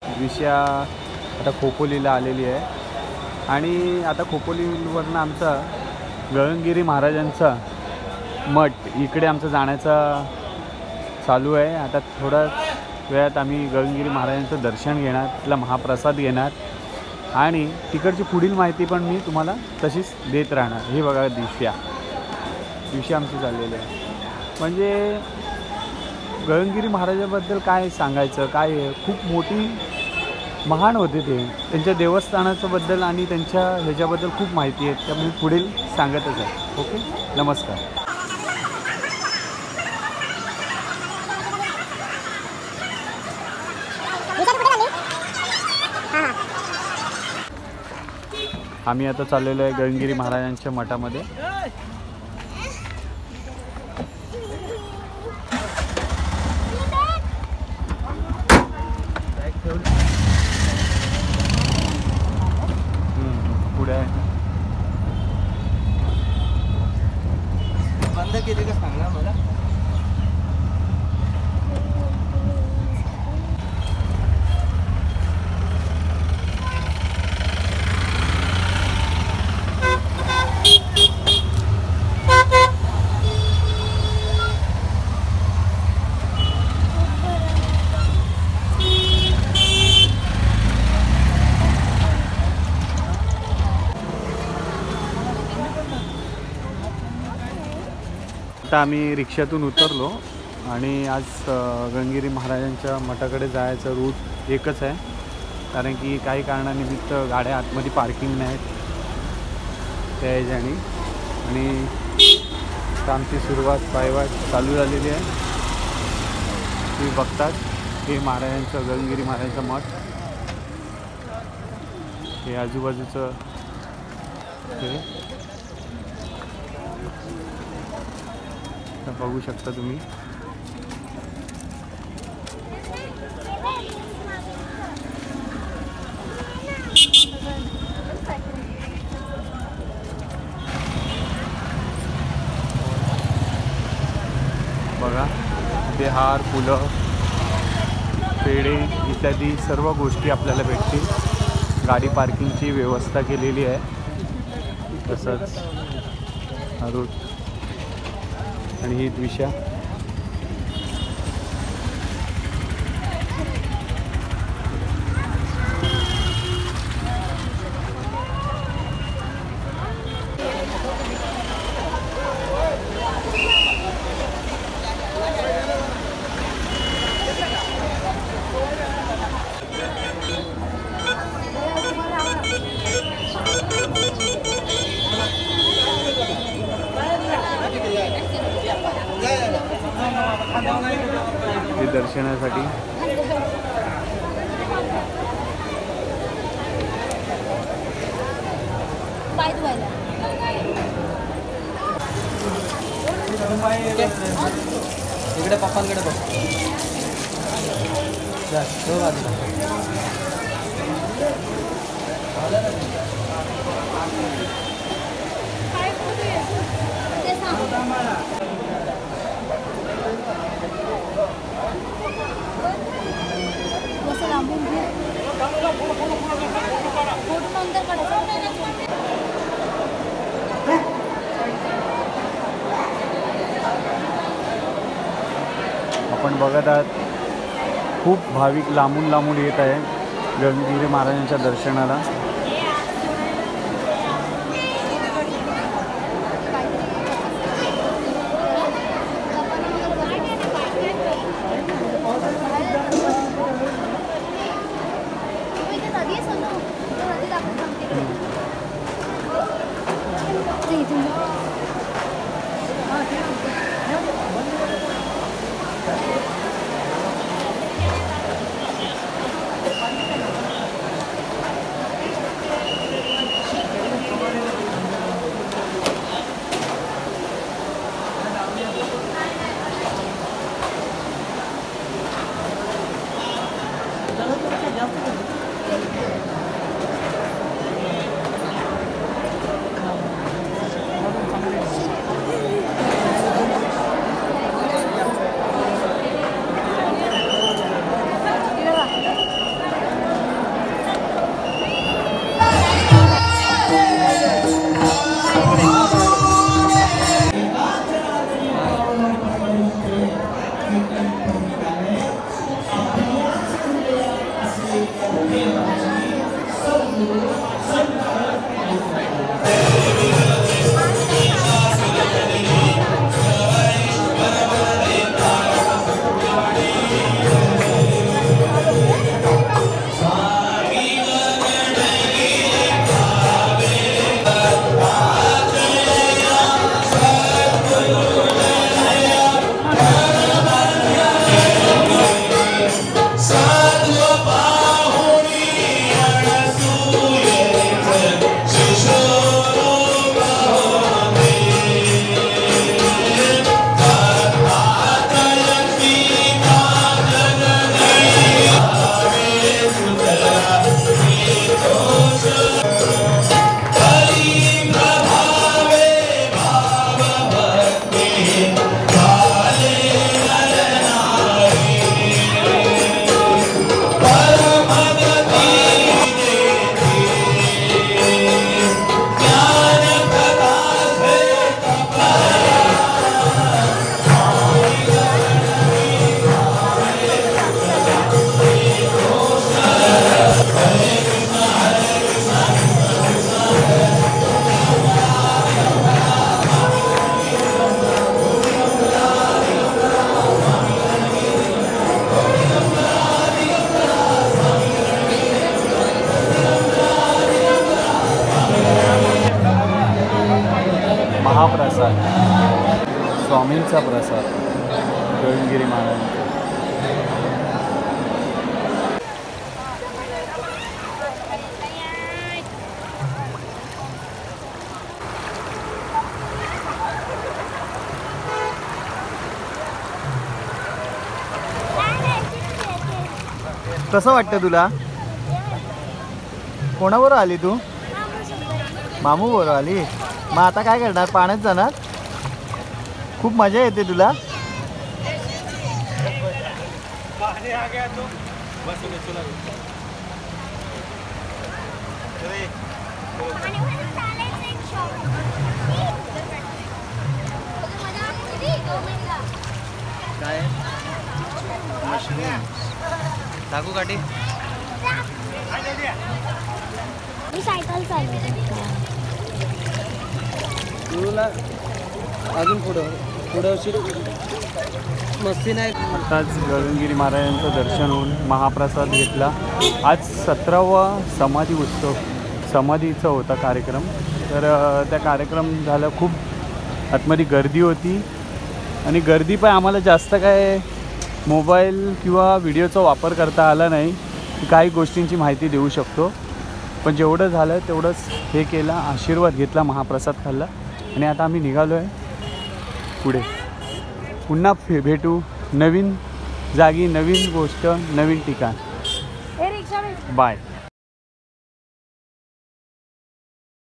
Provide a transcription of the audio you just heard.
विषया आता खोपोलीला आलेली आहे आणि आता खोपोलीवरनं आमचा गगनगिरी महाराजांचा मठ इकडे आमचं जाण्याचा चालू आहे। आता थोड्या वेळात आम्ही गगनगिरी महाराजांचं दर्शन घेणार, तिथला महाप्रसाद घेणार आणि तिकडची पुढील माहिती पण मी तुम्हाला तशीच देत राहणार। हे बघा दिवशी आमची चाललेली आहे। म्हणजे गगनगिरी महाराजाबद्दल काय सांगायचं, काय आहे, खूप मोठी महान होते ते। त्यांच्या देवस्थानाचं बद्दल आणि त्यांच्या ह्याच्याबद्दल खूप माहिती आहे, त्यामुळे पुढील सांगतच आहे। ओके, नमस्कार। आम्ही आता चाललेलो आहे गगनगिरी महाराजांच्या मठामध्ये। पुढे बंद केले का सांग ना मला। आता आम्ही रिक्षातून उतरलो आणि आज गगनगिरी महाराजांच्या मठाकडे जायचं रूट एकच आहे, कारण की काही कारणानिमित्त गाड्या आतमध्ये पार्किंग नाहीत त्या ह्याच्याने। आणि आता आमची सुरुवात पायवाट चालू झालेली आहे। तुम्ही बघतात हे महाराजांचं गगनगिरी महाराजांचं मठ, हे आजूबाजूचं हे बघू शकता तुम्ही। बघा इथे हार, फुलं, पेढे इत्यादी सर्व गोष्टी आपल्याला भेटतील। गाडी पार्किंगची व्यवस्था केलेली आहे। तसंच हा रूट आणि ही दिशा। हे दर्शनासाठी इकडे पप्पांकडे बघ जा तो बाजूला। आपण बघत आहात खूप भाविक लांबून येत आहे गगनगिरी महाराजांच्या दर्शनाला। स्वामींचा प्रसाद गगनगिरी महाराजांचा. कसं वाटतं तुला? कोणाबरोबर आली तू? मामू बरोबर आली. मग आता काय करणार? पाण्यात जाणार? खूप मजा येते तुला? काय टाकू काठी मी सायकल चालवते. तुला अजून पुढं मस्ती नाही. आताच गगनगिरी महाराजांचं दर्शन होऊन महाप्रसाद घेतला. आज 17वा समाधी उत्सव समाधीचा होता कार्यक्रम. तर त्या कार्यक्रम झाला. खूप आतमध्ये गर्दी होती आणि गर्दी पण आम्हाला जास्त काय मोबाईल किंवा व्हिडिओचा वापर करता आला नाही. काही गोष्टींची माहिती देऊ शकतो पण जेवढं झालं तेवढंच हे केलं. आशीर्वाद घेतला, महाप्रसाद खाल्ला आणि आता आम्ही निघालो आहे पुढे. पुन्हा भेटू नवीन जागी, नवीन गोष्ट, नवीन ठिकाण. हे रिक्षा बाय.